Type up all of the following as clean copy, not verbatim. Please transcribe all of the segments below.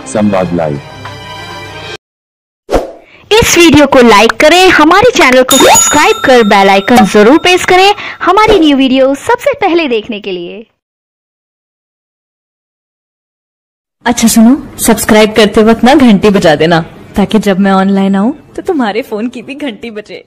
संवाद लाइव। इस वीडियो को लाइक करें, हमारे चैनल को सब्सक्राइब कर बेल आइकन जरूर प्रेस करें हमारी न्यू वीडियो सबसे पहले देखने के लिए। अच्छा सुनो, सब्सक्राइब करते वक्त ना घंटी बजा देना, ताकि जब मैं ऑनलाइन आऊं तो तुम्हारे फोन की भी घंटी बजे।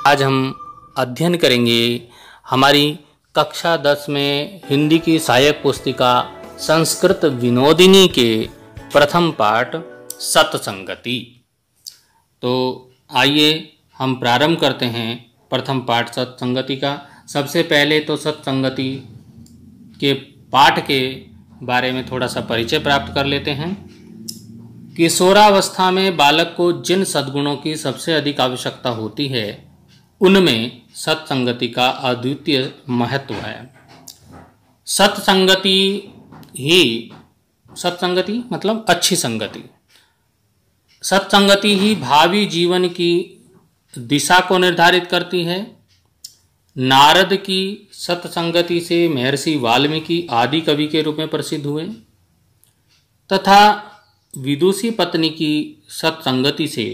आज हम अध्ययन करेंगे हमारी कक्षा 10 में हिंदी की सहायक पुस्तिका संस्कृत विनोदिनी के प्रथम पाठ सत्संगति। तो आइए हम प्रारंभ करते हैं प्रथम पाठ सत्संगति का। सबसे पहले तो सत्संगति के पाठ के बारे में थोड़ा सा परिचय प्राप्त कर लेते हैं। किशोरावस्था में बालक को जिन सद्गुणों की सबसे अधिक आवश्यकता होती है उनमें सत्संगति का अद्वितीय महत्व है। सत्संगति मतलब अच्छी संगति। सत्संगति ही भावी जीवन की दिशा को निर्धारित करती है। नारद की सत्संगति से महर्षि वाल्मीकि आदि कवि के रूप में प्रसिद्ध हुए तथा विदुषी पत्नी की सत्संगति से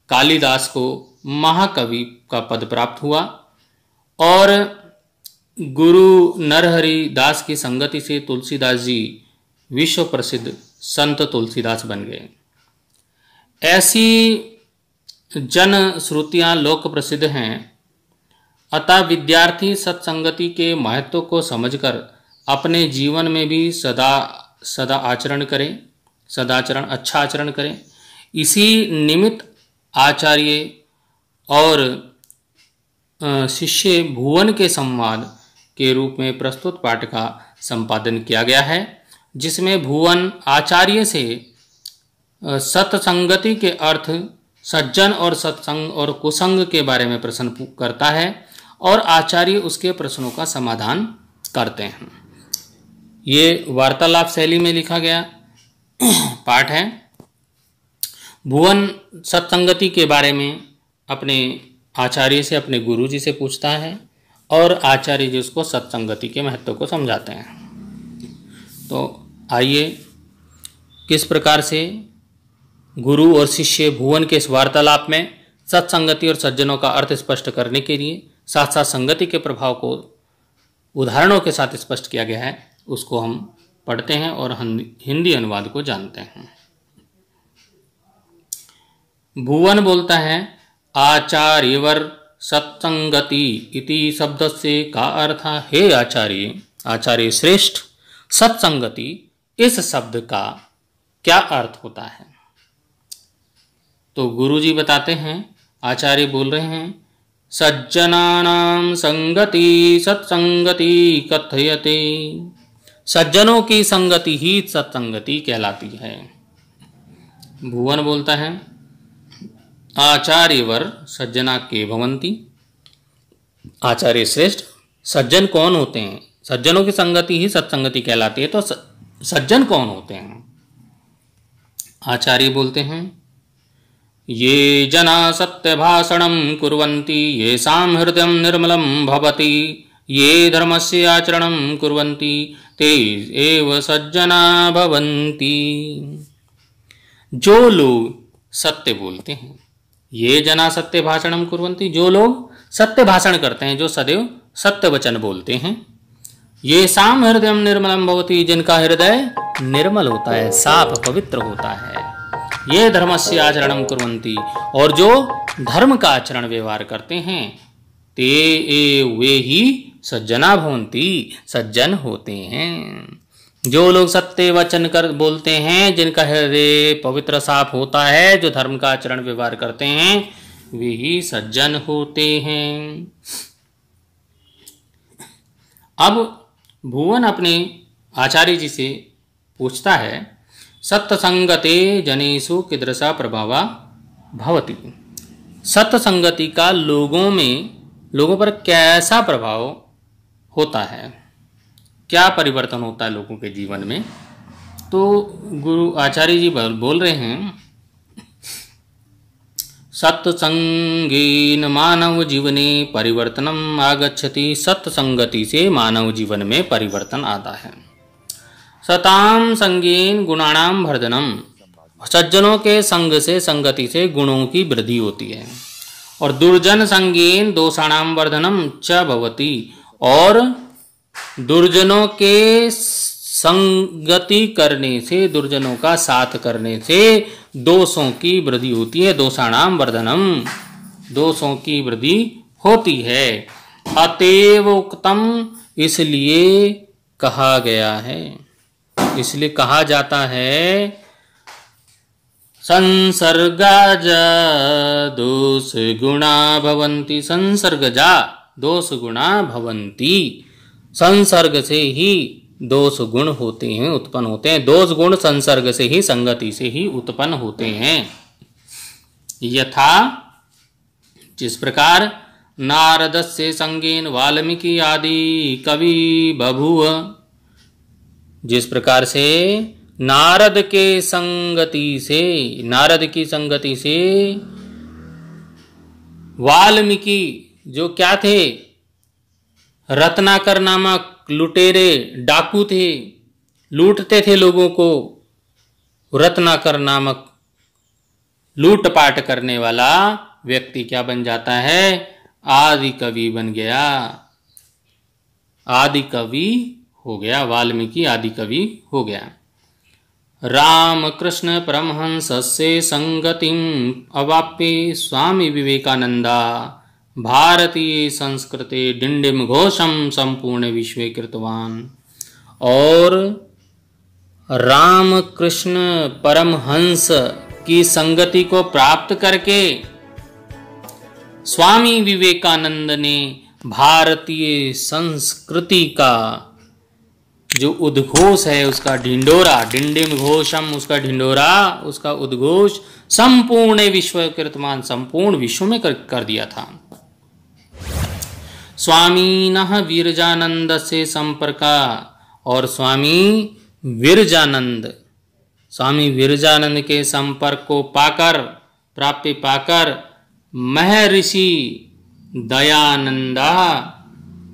कालिदास को महाकवि का पद प्राप्त हुआ और गुरु नरहरि दास की संगति से तुलसीदास जी विश्व प्रसिद्ध संत तुलसीदास बन गए। ऐसी जन श्रुतियाँ लोक प्रसिद्ध हैं। अतः विद्यार्थी सत्संगति के महत्व को समझकर अपने जीवन में भी सदा आचरण करें, अच्छा आचरण करें। इसी निमित्त आचार्य और शिष्य भुवन के संवाद के रूप में प्रस्तुत पाठ का संपादन किया गया है, जिसमें भुवन आचार्य से सत्संगति के अर्थ, सज्जन और सत्संग और कुसंग के बारे में प्रश्न करता है और आचार्य उसके प्रश्नों का समाधान करते हैं। ये वार्तालाप शैली में लिखा गया पाठ है। भुवन सत्संगति के बारे में अपने आचार्य से, अपने गुरु जी से पूछता है और आचार्य जी उसको सत्संगति के महत्व को समझाते हैं। तो आइए किस प्रकार से गुरु और शिष्य भुवन के इस वार्तालाप में सत्संगति और सज्जनों का अर्थ स्पष्ट करने के लिए साथ साथ संगति के प्रभाव को उदाहरणों के साथ स्पष्ट किया गया है, उसको हम पढ़ते हैं और हिंदी अनुवाद को जानते हैं। भुवन बोलता है, आचार्यवर सत्संगति इति शब्द से का अर्थ है? हे आचार्य श्रेष्ठ, सत्संगति इस शब्द का क्या अर्थ होता है? तो गुरुजी बताते हैं, आचार्य बोल रहे हैं, सज्जनानां संगति सत्संगति कथयते। सज्जनों की संगति ही सत्संगति कहलाती है। भुवन बोलता है, आचार्यवर सज्जना के भवन्ति। आचार्य श्रेष्ठ, सज्जन कौन होते हैं? सज्जनों की संगति ही सत्संगति कहलाती है। तो सज्जन कौन होते हैं? आचार्य बोलते हैं, ये जना सत्य भाषणं कुर्वन्ति येषां हृदयं निर्मलं भवति ये धर्मस्य आचरणं कुर्वन्ति ते एव सज्जना भवन्ति। जो लोग सत्य बोलते हैं, ये जना सत्य भाषणम कुर्वन्ति, जो लोग सत्य भाषण करते हैं, जो सदैव सत्य वचन बोलते हैं, ये साम हृदय निर्मलम भवति, जिनका हृदय निर्मल होता है, साफ पवित्र होता है, ये धर्मस्य आचरणम कुर्वन्ति, और जो धर्म का आचरण व्यवहार करते हैं, ते वे ही सज्जना भवन्ति, सज्जन होते हैं। जो लोग सत्य वचन कर बोलते हैं, जिनका हृदय पवित्र साफ होता है, जो धर्म का आचरण व्यवहार करते हैं, वे ही सज्जन होते हैं। अब भुवन अपने आचार्य जी से पूछता है, सत्संगते जनेषु कीदृशा प्रभावा भवति। सत्संगति का लोगों पर कैसा प्रभाव होता है, क्या परिवर्तन होता है लोगों के जीवन में। तो गुरु आचार्य जी बोल रहे हैं, सत्संगेन मानव जीवने परिवर्तनम आगच्छति। सत्संगति से मानव जीवन में परिवर्तन आता है। सताम संगेन गुणानाम वर्धनम। सज्जनों के संग से, संगति से गुणों की वृद्धि होती है। और दुर्जन संगेन दोषाणाम वर्धनम च भवति। और दुर्जनों के संगति करने से, दुर्जनों का साथ करने से दोषों की वृद्धि होती है। दोषाणाम वर्धनम, दोषों की वृद्धि होती है। अतएव उक्तम, इसलिए कहा गया है, इसलिए कहा जाता है, संसर्गजा दोष गुणा भवन्ति। संसर्गजा दोष गुणा भवन्ति। संसर्ग से ही दोष गुण होते हैं, उत्पन्न होते हैं। दोष गुण संसर्ग से ही, संगति से ही उत्पन्न होते हैं। यथा, जिस प्रकार नारदस्य संगेन वाल्मीकि आदि कवि बभूव। जिस प्रकार से नारद के संगति से, नारद की संगति से वाल्मीकि जो क्या थे, रत्नाकर नामक लुटेरे डाकू थे, लूटते थे लोगों को। रत्नाकर नामक लूटपाट करने वाला व्यक्ति क्या बन जाता है, आदि कवि बन गया, आदि कवि हो गया। वाल्मीकि आदि कवि हो गया। राम कृष्ण परमहंस से संगतिम अवाप्य स्वामी विवेकानंदा भारतीय संस्कृते डिंडिम घोषम संपूर्ण विश्वे कृतवान। और राम कृष्ण परमहंस की संगति को प्राप्त करके स्वामी विवेकानंद ने भारतीय संस्कृति का जो उद्घोष है, उसका ढिंडोरा, डिंडिम घोषम, उसका ढिंडोरा, उसका उद्घोष संपूर्ण विश्व कृतवान, संपूर्ण विश्व में कर दिया था। स्वामीनः विरजानंद से संपर्का। और स्वामी विरजानंद, स्वामी विरजानंद के संपर्क को पाकर, प्राप्ति पाकर, महर्षि दयानंदा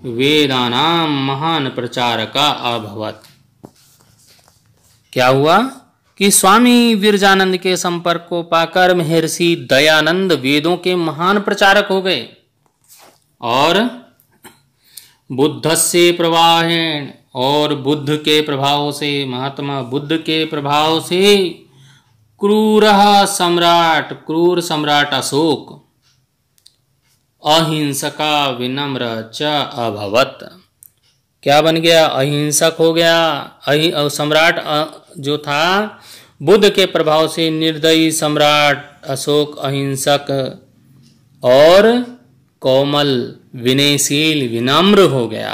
वेदानाम महान प्रचारका अभवत। क्या हुआ कि स्वामी विरजानंद के संपर्क को पाकर महर्षि दयानंद वेदों के महान प्रचारक हो गए। और बुद्धस्य प्रवाहेण, और बुद्ध के प्रभाव से, महात्मा बुद्ध के प्रभाव से क्रूर सम्राट अशोक अहिंसका विनम्र च अभवत। क्या बन गया, अहिंसक हो गया। सम्राट जो था बुद्ध के प्रभाव से निर्दयी सम्राट अशोक अहिंसक और कोमल, विनयशील, विनम्र हो गया।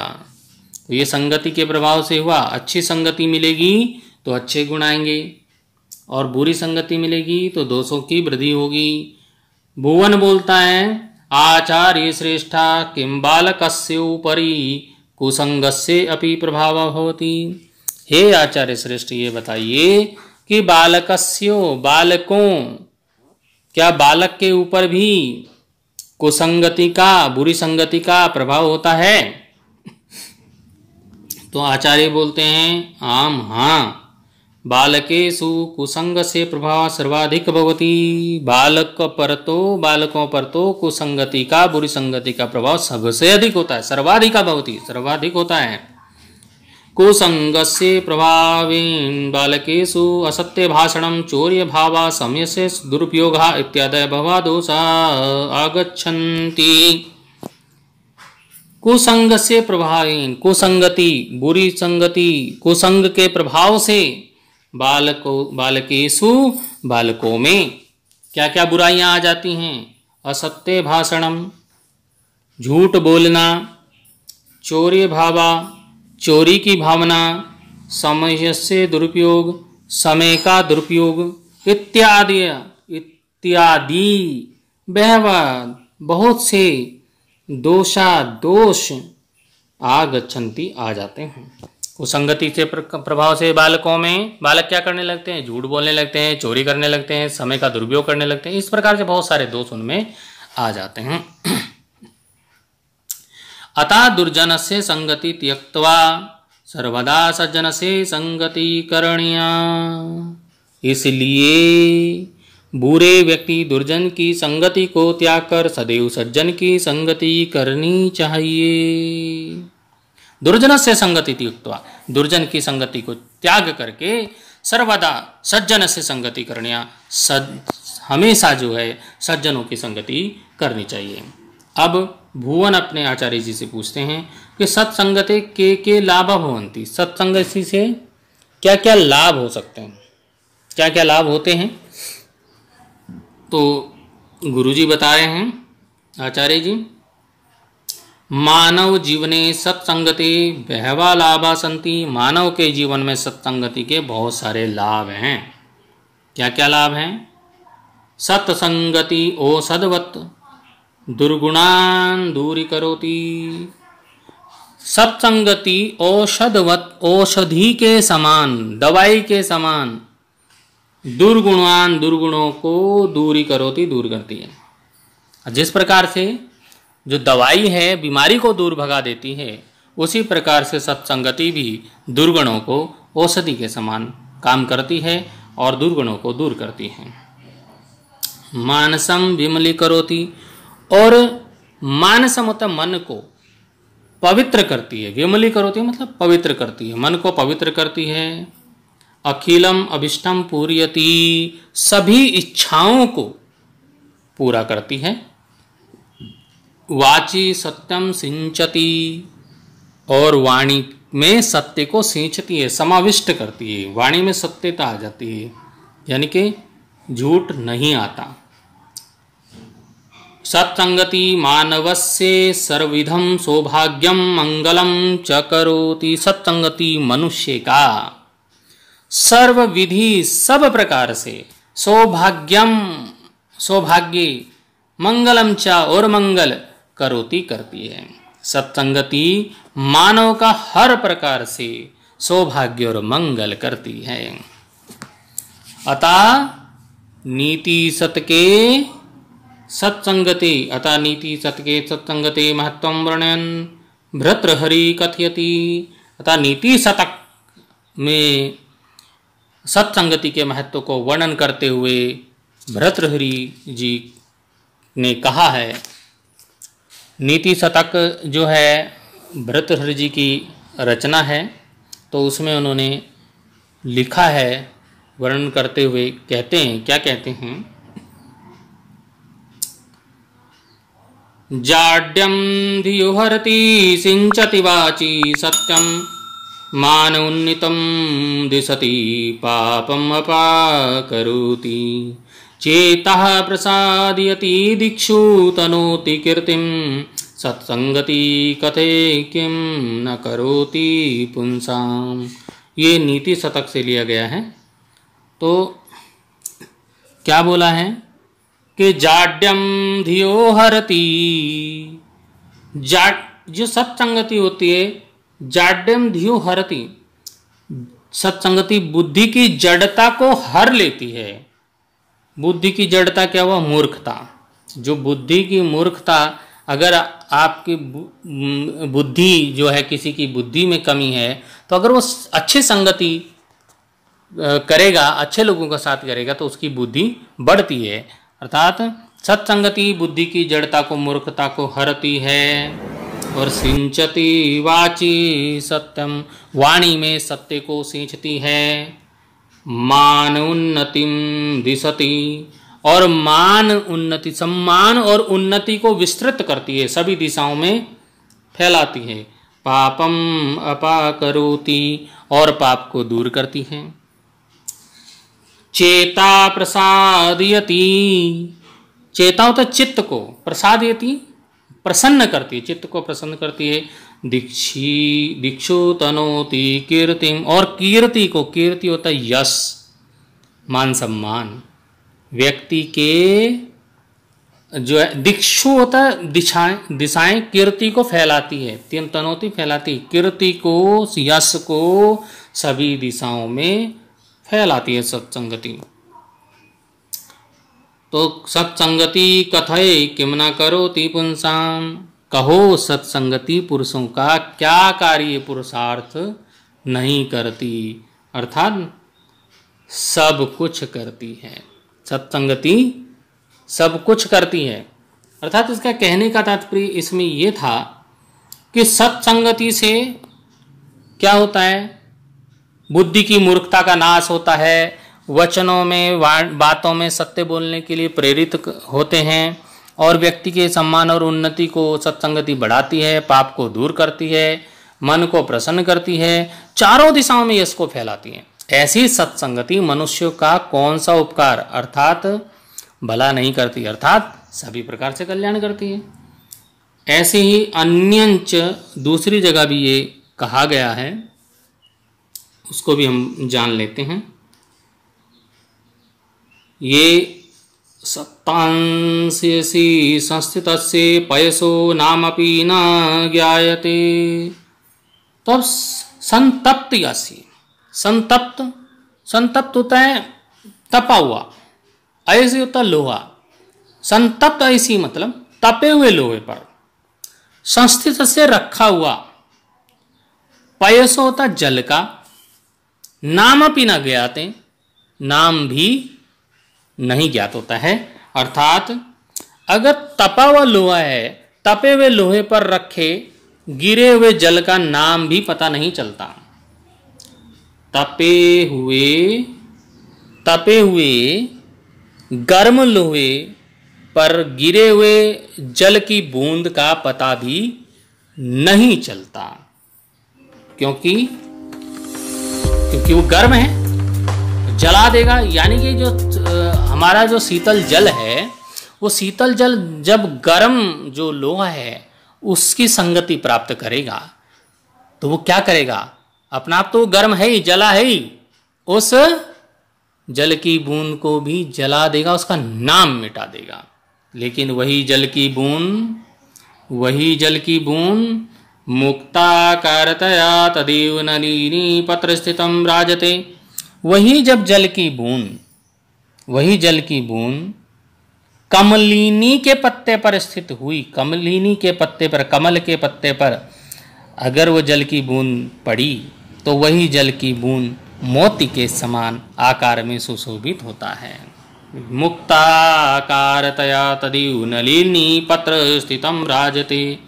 तो ये संगति के प्रभाव से हुआ। अच्छी संगति मिलेगी तो अच्छे गुण आएंगे, और बुरी संगति मिलेगी तो दोषों की वृद्धि होगी। भुवन बोलता है, आचार्य श्रेष्ठा किम बालकस्य उपरि कुसंगस्य अपि प्रभावः भवति। हे आचार्य श्रेष्ठ, ये बताइए कि बालकस्यो, बालकों, क्या बालक के ऊपर भी कुसंगति का, बुरी संगति का प्रभाव होता है? तो आचार्य बोलते हैं, आम, हाँ, बालकेषु कुसंग से प्रभाव सर्वाधिक भवति। बालकों पर तो कुसंगति का, बुरी संगति का प्रभाव सबसे अधिक होता है, सर्वाधिक भवति, सर्वाधिक होता है। कुसंगस्य प्रभावेन बालकेषु असत्य भाषणम, चौर्य भावा, समयस्य दुरुपयोगः इत्यादि भवा दोषा आगच्छन्ति। कुसंग से प्रभावेन, कुसंगति, बुरी संगति, कुसंग के प्रभाव से बालकेषु, बालकों में क्या क्या बुराइयां आ जाती हैं? असत्य भाषणम, झूठ बोलना, चौर्य भावा, चोरी की भावना, समय से दुरुपयोग, समय का दुरुपयोग, इत्यादि इत्यादि बहवः बहुत से दोष आगच्छन्ति आ जाते हैं। कुसंगति से प्रभाव से बालक क्या करने लगते हैं? झूठ बोलने लगते हैं, चोरी करने लगते हैं, समय का दुरुपयोग करने लगते हैं। इस प्रकार से बहुत सारे दोष उनमें आ जाते हैं। अतः दुर्जन से संगति त्यक्त्वा सर्वदा सज्जन से संगति करणीया। इसलिए बुरे व्यक्ति दुर्जन की संगति को त्याग कर सदैव सज्जन की संगति करनी चाहिए। दुर्जन से संगति त्यक्त्वा, दुर्जन की संगति को त्याग करके सर्वदा सज्जन से संगति करनिया, हमेशा जो है सज्जनों की संगति करनी चाहिए। अब भुवन अपने आचार्य जी से पूछते हैं कि सत्संगति के लाभ भवन्ति, सत्संगति से क्या क्या लाभ हो सकते हैं, क्या क्या लाभ होते हैं? तो गुरुजी बता रहे हैं आचार्य जी, मानव जीवने सत्संगति बहवा लाभा संति। मानव के जीवन में सत्संगति के बहुत सारे लाभ हैं। क्या क्या लाभ हैं? सत्संगति औषधवत् दुर्गुणान दूरी करोति। सत्संगति औषधवत्, औषधि के समान, दवाई के समान, दुर्गुणान, दुर्गुणों को दूरी करोति, दूर करती है। जिस प्रकार से जो दवाई है बीमारी को दूर भगा देती है, उसी प्रकार से सत्संगति भी दुर्गुणों को औषधि के समान काम करती है और दुर्गुणों को दूर करती है। मानसम विमलीकरोति, और मानसम मतलब मन को पवित्र करती है। विमलीकरोति मतलब पवित्र करती है, मन को पवित्र करती है। अखिलम अभिष्टम पूर्यति, सभी इच्छाओं को पूरा करती है। वाची सत्यम सिंचती, और वाणी में सत्य को सिंचती है, समाविष्ट करती है। वाणी में सत्यता आ जाती है, यानी कि झूठ नहीं आता। सत्संगति मानवस्य सर्वविधम सौभाग्यम मंगलम च करोति। सत्संगति मनुष्य का सर्व विधि, सब प्रकार से सौभाग्यम, सौभाग्य, मंगलम च, और मंगल करोति, करती है। सत्संगति मानव का हर प्रकार से सौभाग्य और मंगल करती है। अतः नीति सत्के सत्संगति, अतः नीति सत्के सत्संगति महत्वम वर्णयन् भर्तृहरि कथयति। अतः नीति शतक में सत्संगति के महत्व को वर्णन करते हुए भर्तृहरि जी ने कहा है। नीति शतक जो है भर्तृहरि जी की रचना है, तो उसमें उन्होंने लिखा है, वर्णन करते हुए कहते हैं, क्या कहते हैं? जाड्यम धियो हरति सिंचति वाची सत्यम मान उन्नितम दिशति पापम अपाकरोति। चेतः प्रसादयति दिक्षु तनोति कीर्तिम सत्संगति कथे किम न करोति पुंसाम। ये नीति शतक से लिया गया है। तो क्या बोला है कि जाड्यम धियो हरति, जाड जो सत्संगति होती है, जाड्यम धियो हरति, सत्संगति बुद्धि की जड़ता को हर लेती है। बुद्धि की जड़ता क्या हुआ? मूर्खता। जो बुद्धि की मूर्खता, अगर आपकी बुद्धि जो है, किसी की बुद्धि में कमी है, तो अगर वो अच्छी संगति करेगा, अच्छे लोगों का साथ करेगा, तो उसकी बुद्धि बढ़ती है। अर्थात सत्संगति बुद्धि की जड़ता को, मूर्खता को हरती है। और सिंचती वाची सत्यम, वाणी में सत्य को सींचती है। मान उन्नतिम दिशति, और मान उन्नति, सम्मान और उन्नति को विस्तृत करती है, सभी दिशाओं में फैलाती है। पापम अपाकरोति, और पाप को दूर करती है। चेता प्रसादयति, चेता होता चित्त को, प्रसादयति प्रसन्न करती है, चित्त को प्रसन्न करती है। दीक्षु तनोति कीर्तिम, और कीर्ति को, कीर्ति होता है यश, मान सम्मान, व्यक्ति के जो है, दिक्षु होता है दिशाएं, दिशाएं कीर्ति को फैलाती है, तीन तनोती फैलाती, कीर्ति को, यश को सभी दिशाओं में फैलाती है सत्संगति। तो सत्संगति कथय किम न करोति पुंसाम, कहो सत्संगति पुरुषों का क्या कार्य पुरुषार्थ नहीं करती, अर्थात सब कुछ करती है। सत्संगति सब कुछ करती है, अर्थात इसका कहने का तात्पर्य इसमें यह था कि सत्संगति से क्या होता है, बुद्धि की मूर्खता का नाश होता है, वचनों में बातों में सत्य बोलने के लिए प्रेरित होते हैं, और व्यक्ति के सम्मान और उन्नति को सत्संगति बढ़ाती है, पाप को दूर करती है, मन को प्रसन्न करती है, चारों दिशाओं में यश को फैलाती है। ऐसी सत्संगति मनुष्य का कौन सा उपकार अर्थात भला नहीं करती, अर्थात सभी प्रकार से कल्याण करती है। ऐसे ही अन्यंच दूसरी जगह भी ये कहा गया है, उसको भी हम जान लेते हैं। ये सत्तांसी संस्थितस्य पयसो नामपि न ज्ञायते, तब संतप्त यासी, संतप्त, संतप्त होता है तपा हुआ, ऐसे होता लोहा, संतप्त ऐसी मतलब तपे हुए लोहे पर, संस्थित से रखा हुआ, पयसो होता जल का, नाम अपि न ज्ञाते, नाम भी नहीं ज्ञात होता है, अर्थात अगर तपा हुआ लोहा है, तपे हुए लोहे पर रखे गिरे हुए जल का नाम भी पता नहीं चलता। तपे हुए गर्म लोहे पर गिरे हुए जल की बूंद का पता भी नहीं चलता, क्योंकि वो गर्म है, जला देगा। यानी कि जो हमारा जो शीतल जल है, वो शीतल जल जब गर्म जो लोहा है उसकी संगति प्राप्त करेगा तो वो क्या करेगा, अपना आप तो गर्म है ही, जला है ही, उस जल की बूंद को भी जला देगा, उसका नाम मिटा देगा। लेकिन वही जल की बूंद मुक्ताकारतया तदेव नलिनी पत्र स्थितम राजते, वही जल की बूंद कमलिनी के पत्ते पर स्थित हुई, कमलिनी के पत्ते पर, कमल के पत्ते पर अगर वो जल की बूंद पड़ी तो वही जल की बूंद मोती के समान आकार में सुशोभित होता है। मुक्ताकारतया तदेव नलिनी पत्र स्थितम राजते,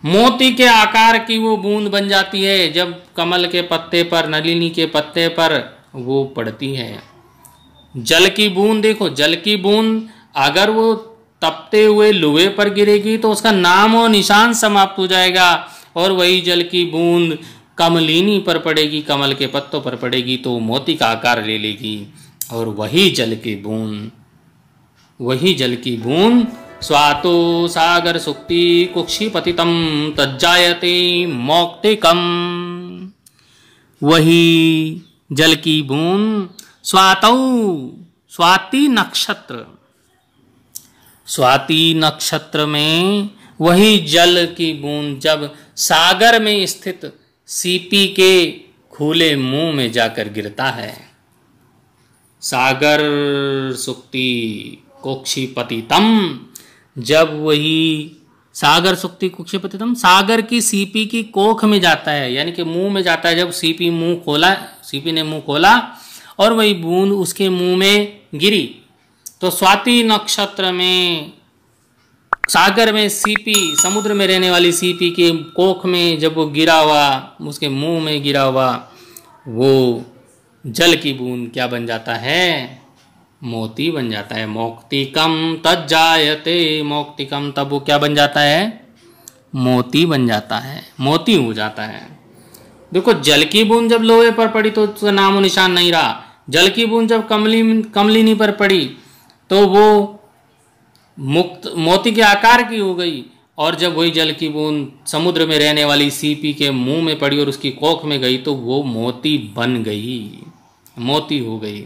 मोती के आकार की वो बूंद बन जाती है जब कमल के पत्ते पर, नलिनी के पत्ते पर वो पड़ती है। जल की बूंद देखो, जल की बूंद अगर वो तपते हुए लोहे पर गिरेगी तो उसका नाम और निशान समाप्त हो जाएगा, और वही जल की बूंद कमलिनी पर पड़ेगी, कमल के पत्तों पर पड़ेगी तो मोती का आकार ले लेगी, और वही जल की बूंद स्वातो सागर सुक्ति कुक्षी पतितम तज्जायते मौक्तिकम, वही जल की बूंद स्वाति नक्षत्र में वही जल की बूंद जब सागर में स्थित सीपी के खुले मुंह में जाकर गिरता है, सागर सुक्ति कुक्षिपतितम, जब वही सागर सुक्ति कुक्षिपतितम सागर की सीपी की कोख में जाता है, यानी कि मुंह में जाता है। जब सीपी ने मुंह खोला और वही बूंद उसके मुंह में गिरी, तो स्वाति नक्षत्र में सागर में सीपी, समुद्र में रहने वाली सीपी के कोख में जब वो गिरा हुआ, उसके मुंह में गिरा हुआ वो जल की बूंद क्या बन जाता है, मोती बन जाता है। मौक्तिकम तज्जायते, मौक्तिकम, तब वो क्या बन जाता है, मोती बन जाता है, मोती हो जाता है। देखो जल की बूंद जब लोहे पर पड़ी तो उसका नामो निशान नहीं रहा, जल की बूंद जब कमलिनी पर पड़ी तो वो मोती के आकार की हो गई, और जब वही जल की बूंद समुद्र में रहने वाली सीपी के मुंह में पड़ी और उसकी कोख में गई तो वो मोती बन गई, मोती हो गई।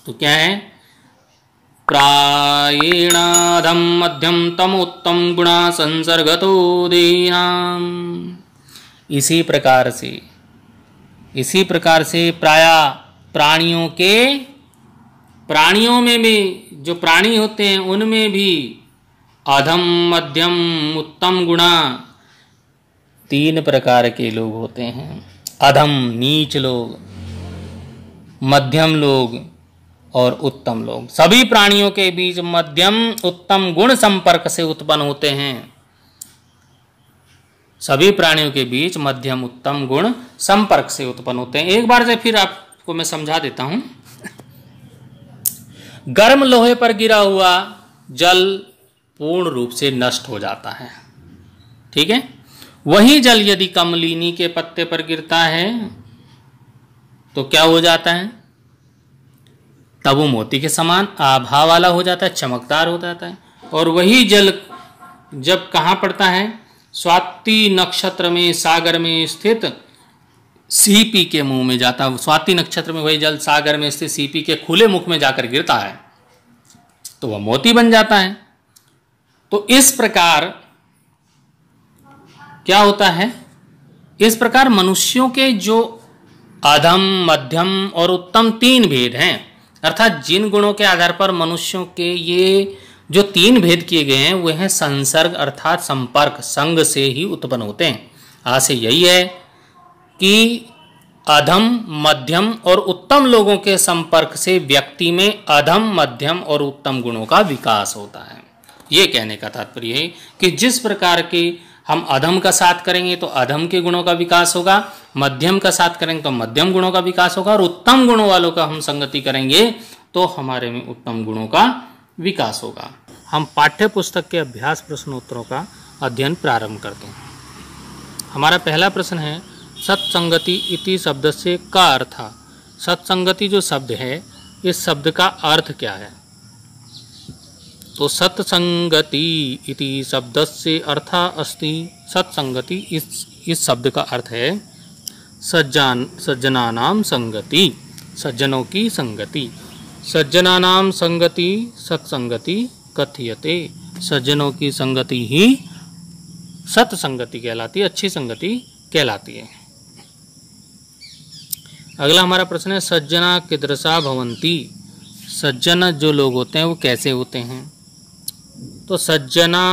तो क्या है? प्रायेणाधम मध्यम तम उत्तम गुणा संसर्गतो दीनाम। इसी प्रकार से प्राणियों में भी, जो प्राणी होते हैं उनमें भी अधम मध्यम उत्तम गुणा 3 प्रकार के लोग होते हैं। अधम नीच लोग, मध्यम लोग और उत्तम लोग। सभी प्राणियों के बीच मध्यम उत्तम गुण संपर्क से उत्पन्न होते हैं। सभी प्राणियों के बीच मध्यम उत्तम गुण संपर्क से उत्पन्न होते हैं। एक बार से फिर आपको मैं समझा देता हूं। गर्म लोहे पर गिरा हुआ जल पूर्ण रूप से नष्ट हो जाता है, ठीक है। वही जल यदि कमलिनी के पत्ते पर गिरता है तो क्या हो जाता है? तब वो मोती के समान आभा वाला हो जाता है, चमकदार हो जाता है। और वही जल जब कहाँ पड़ता है? स्वाति नक्षत्र में सागर में स्थित सीपी के मुंह में जाता है। स्वाति नक्षत्र में वही जल सागर में स्थित सीपी के खुले मुख में जाकर गिरता है तो वह मोती बन जाता है। तो इस प्रकार क्या होता है? इस प्रकार मनुष्यों के जो अधम मध्यम और उत्तम 3 भेद हैं, अर्थात जिन गुणों के आधार पर मनुष्यों के ये जो 3 भेद किए गए हैं वे हैं संसर्ग अर्थात संपर्क, संग से ही उत्पन्न होते हैं। आशय यही है कि अधम मध्यम और उत्तम लोगों के संपर्क से व्यक्ति में अधम मध्यम और उत्तम गुणों का विकास होता है। ये कहने का तात्पर्य है कि जिस प्रकार के हम अधम का साथ करेंगे तो अधम के गुणों का विकास होगा, मध्यम का साथ करेंगे तो मध्यम गुणों का विकास होगा, और उत्तम गुणों वालों का हम संगति करेंगे तो हमारे में उत्तम गुणों का विकास होगा। हम पाठ्य पुस्तक के अभ्यास प्रश्नोत्तरों का अध्ययन प्रारंभ करते हैं। हमारा पहला प्रश्न है सत्संगति इति शब्द से का अर्थ। सत्संगति जो शब्द है इस शब्द का अर्थ क्या है? तो सत्संगति इति शब्द से अर्थ अस्ति। सत्संगति इस शब्द का अर्थ है सज्जनानाम संगति, सज्जनों की संगति। सज्जनानाम संगति सत्संगति कथ्यते। सज्जनों की संगति ही सत्संगति कहलाती है, अच्छी संगति कहलाती है। अगला हमारा प्रश्न है सज्जना कीदृशा भवन्ति। सज्जन जो लोग होते हैं वो कैसे होते हैं? तो सज्जना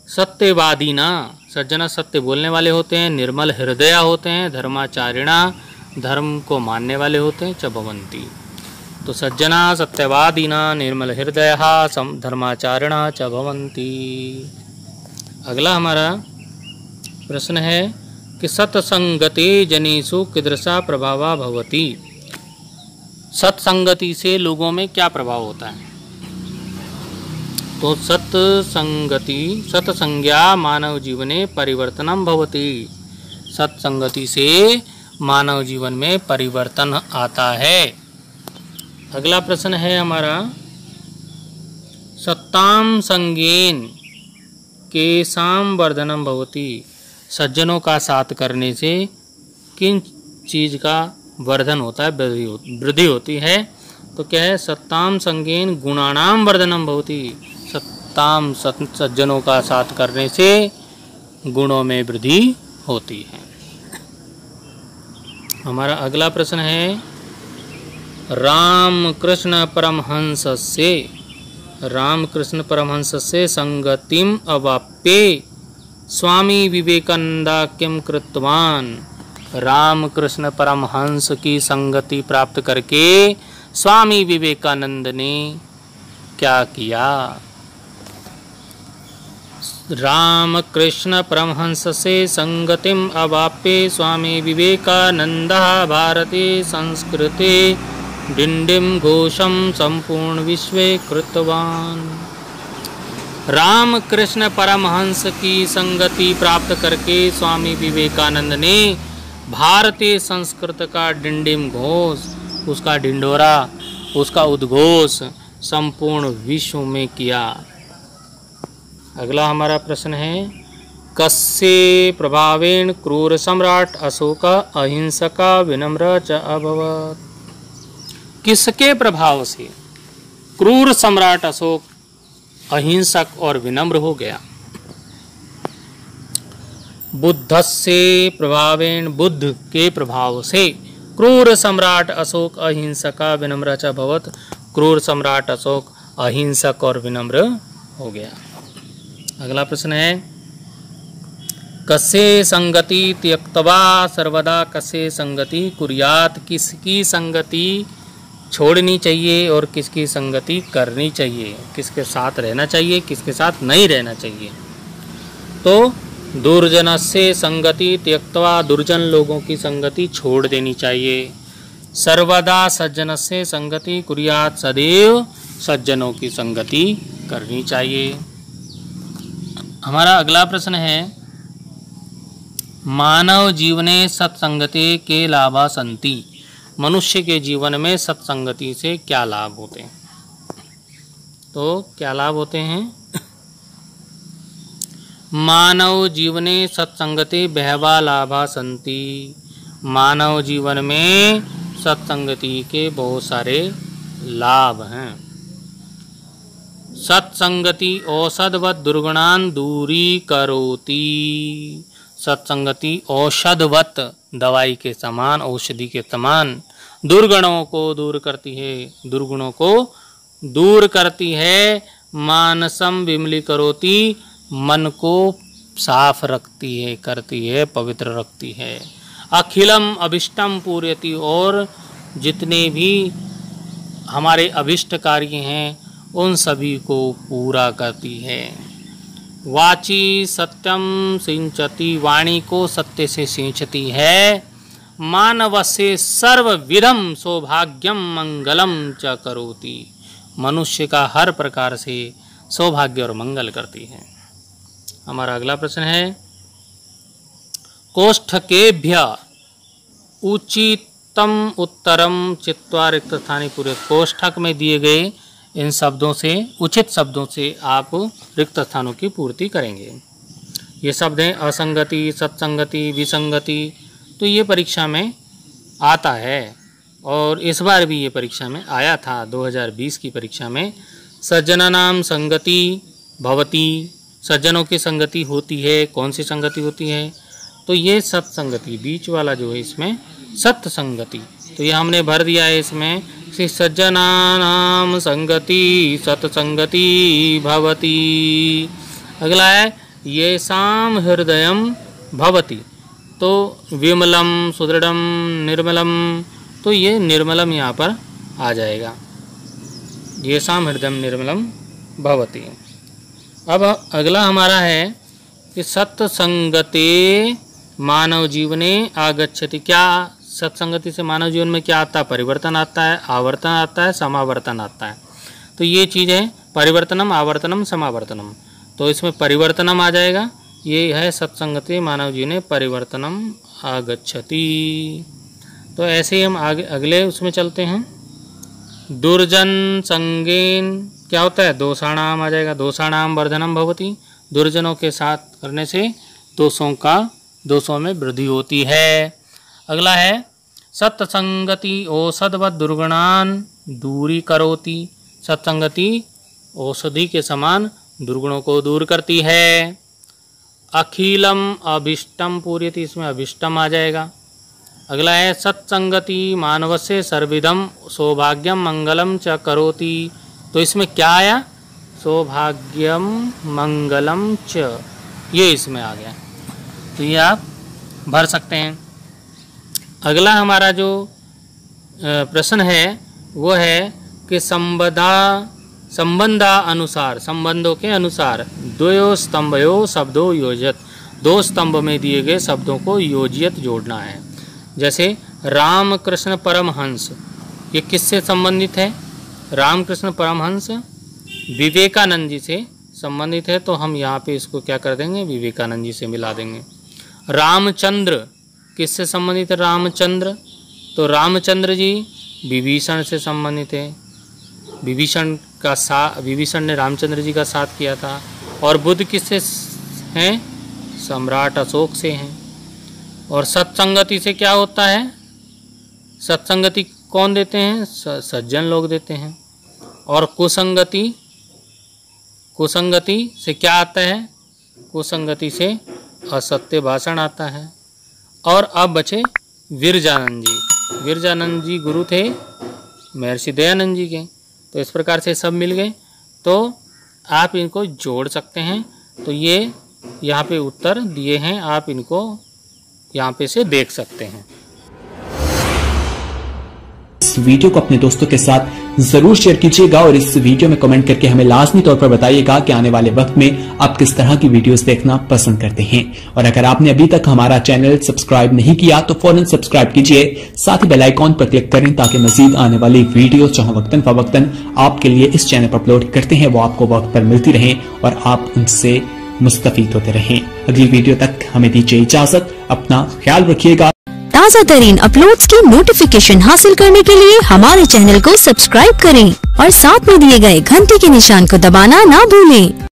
सत्यवादीना, सज्जना सत्य बोलने वाले होते हैं, निर्मल हृदया होते हैं, धर्माचारिणा धर्म को मानने वाले होते हैं, च भवन्ति। तो सज्जना सत्यवादीना निर्मल हृदया धर्माचारिणा च भवन्ति। अगला हमारा प्रश्न है कि सत्संगते जनेषु कीदृशा प्रभावा भवति। सत्संगति से लोगों में क्या प्रभाव होता है? तो सत्संज्ञा मानव जीवने परिवर्तनम भवति। सत्संगति से मानव जीवन में परिवर्तन आता है। अगला प्रश्न है हमारा सत्ताम संगेन केसाम वर्धनम भवति। सज्जनों का साथ करने से किन चीज का वर्धन होता है, वृद्धि होती है? तो क्या है? सत्ताम संगेन गुणानाम वर्धनम भवति। सत्ताम सज्जनों का साथ करने से गुणों में वृद्धि होती है। हमारा अगला प्रश्न है रामकृष्ण परमहंस से संगतिम अवाप्ये स्वामी विवेकानंदा किम कृतवान। रामकृष्ण परमहंस की संगति प्राप्त करके स्वामी विवेकानंद ने क्या किया? रामकृष्ण परमहंस से संगतिम अवाप्ये स्वामी विवेकानंदः भारते संस्कृते डिंडिम घोषम संपूर्ण विश्वे कृतवान। रामकृष्ण परमहंस की संगति प्राप्त करके स्वामी विवेकानंद ने भारतीय संस्कृत का डिंडिम घोष, उसका ढिंडोरा, उसका उद्घोष संपूर्ण विश्व में किया। अगला हमारा प्रश्न है, कस्य प्रभावेण क्रूर सम्राट अशोक अहिंसक विनम्र च अभवत्। किसके प्रभाव से क्रूर सम्राट अशोक अहिंसक और विनम्र हो गया? बुद्धस्य प्रभावेण, बुद्ध के प्रभाव से क्रूर सम्राट अशोक अहिंसक विनम्र च अभवत्। क्रूर सम्राट अशोक अहिंसक और विनम्र हो गया। अगला प्रश्न है, कस्य संगति त्यक्त्वा सर्वदा कस्य संगति कुर्यात्। किसकी संगति छोड़नी चाहिए और किसकी संगति करनी चाहिए, किसके साथ रहना चाहिए, किसके साथ नहीं रहना चाहिए? तो दुर्जनस्य संगति त्यक्त्वा, दुर्जन लोगों की संगति छोड़ देनी चाहिए। सर्वदा सज्जनस्य संगति कुर्यात्, सदैव सज्जनों की संगति करनी चाहिए। हमारा अगला प्रश्न है, मानव जीवने सत्संगति के लाभा सन्ति। मनुष्य के जीवन में सत्संगति से क्या लाभ होते हैं? तो क्या लाभ होते हैं? मानव जीवने सत्संगति बहवा लाभा सन्ति। मानव जीवन में सत्संगति के बहुत सारे लाभ हैं। सत्संगति औषधवत दुर्गुणान दूरी करोति। सत्संगति औषधवत, दवाई के समान, औषधि के समान, दुर्गुणों को दूर करती है, दुर्गुणों को दूर करती है। मानसम विमलीकरोति, मन को साफ रखती है, करती है, पवित्र रखती है। अखिलम अभिष्टम पूर्यति, और जितने भी हमारे अभिष्ट कार्य हैं उन सभी को पूरा करती है। वाची सत्यम सिंचती, वाणी को सत्य से सिंचती है। मानवस्य सर्वविधम सौभाग्यम मंगलम च करोति, मनुष्य का हर प्रकार से सौभाग्य और मंगल करती है। हमारा अगला प्रश्न है, कोष्ठकेभ्य उचितम उत्तरम चित्वा रिक्त स्थानी पूरे। कोष्ठक में दिए गए इन शब्दों से, उचित शब्दों से आप रिक्त स्थानों की पूर्ति करेंगे। ये शब्द हैं असंगति, सत्संगति, विसंगति। तो ये परीक्षा में आता है और इस बार भी ये परीक्षा में आया था 2020 की परीक्षा में। सज्जनानाम संगति भवति, सज्जनों की संगति होती है। कौन सी संगति होती है? तो ये सत्संगति, बीच वाला जो है इसमें सत्संगति, तो ये हमने भर दिया है इसमें। सज्जनानाम संगति सत्संगति भवति। अगला है, ये शाम हृदयम भवति, तो विमलम सुदृढ़म निर्मलम, तो ये निर्मलम यहाँ पर आ जाएगा। ये शाम हृदयम निर्मलम भवति। अब अगला हमारा है कि सत्संगते मानव जीवने आगच्छति। क्या सत्संगति से मानव जीवन में क्या आता है? परिवर्तन आता है, आवर्तन आता है, समावर्तन आता है। तो ये चीज़ है परिवर्तनम, आवर्तनम, समावर्तनम। तो इसमें परिवर्तनम आ जाएगा। ये है सत्संगति मानव जीवने परिवर्तनम आगच्छति। तो ऐसे ही हम आगे अगले उसमें चलते हैं। दुर्जन संगेन क्या होता है? दोषाणाम आ जाएगा। दोषाणाम वर्धनम भवति, दुर्जनों के साथ करने से दोषों में वृद्धि होती है। अगला है, सत्संगति औषधवत दुर्गुणान दूरी करोति। सत्संगति औषधि के समान दुर्गुणों को दूर करती है। अखिलम अभिष्टम पूर्यति, इसमें अभिष्टम आ जाएगा। अगला है, सत्संगति मानवस्य सर्विधम सौभाग्यम मंगलम च करोति। तो इसमें क्या आया? सौभाग्यम मंगलम च, ये इसमें आ गया। तो ये आप भर सकते हैं। अगला हमारा जो प्रश्न है वो है कि संबंधा अनुसार, संबंधों के अनुसार द्वयो स्तंभयो शब्दों योजित, दो स्तंभ में दिए गए शब्दों को योजित जोड़ना है। जैसे रामकृष्ण परमहंस, ये किससे संबंधित है? रामकृष्ण परमहंस विवेकानंद जी से संबंधित है, तो हम यहाँ पे इसको क्या कर देंगे? विवेकानंद जी से मिला देंगे। रामचंद्र किससे संबंधित है? रामचंद्र, तो रामचंद्र जी विभीषण से संबंधित है। विभीषण ने रामचंद्र जी का साथ किया था। और बुध किससे हैं? सम्राट अशोक से हैं। और सत्संगति से क्या होता है? सत्संगति कौन देते हैं? सज्जन लोग देते हैं। और कुसंगति से क्या आता है? कुसंगति से असत्य भाषण आता है। और अब बचे विरजानंद जी। विरजानंद जी गुरु थे महर्षि दयानंद जी के। तो इस प्रकार से सब मिल गए, तो आप इनको जोड़ सकते हैं। तो ये यहाँ पे उत्तर दिए हैं, आप इनको यहाँ पे से देख सकते हैं। इस वीडियो को अपने दोस्तों के साथ जरूर शेयर कीजिएगा और इस वीडियो में कमेंट करके हमें लाजमी तौर पर बताइएगा कि आने वाले वक्त में आप किस तरह की वीडियोस देखना पसंद करते हैं। और अगर आपने अभी तक हमारा चैनल सब्सक्राइब नहीं किया तो फौरन सब्सक्राइब कीजिए, साथ ही बेल आइकॉन पर क्लिक करें ताकि मजीद आने वाली वीडियो जहां वक्तन फवक्तन आपके लिए इस चैनल पर अपलोड करते हैं वो आपको वक्त पर मिलती रहे और आप उनसे मुस्तफीद होते रहें। अगली वीडियो तक हमें दीजिए इजाजत, अपना ख्याल रखिएगा। ताज़ा तरीन अपलोड्स की नोटिफिकेशन हासिल करने के लिए हमारे चैनल को सब्सक्राइब करें और साथ में दिए गए घंटी के निशान को दबाना ना भूलें।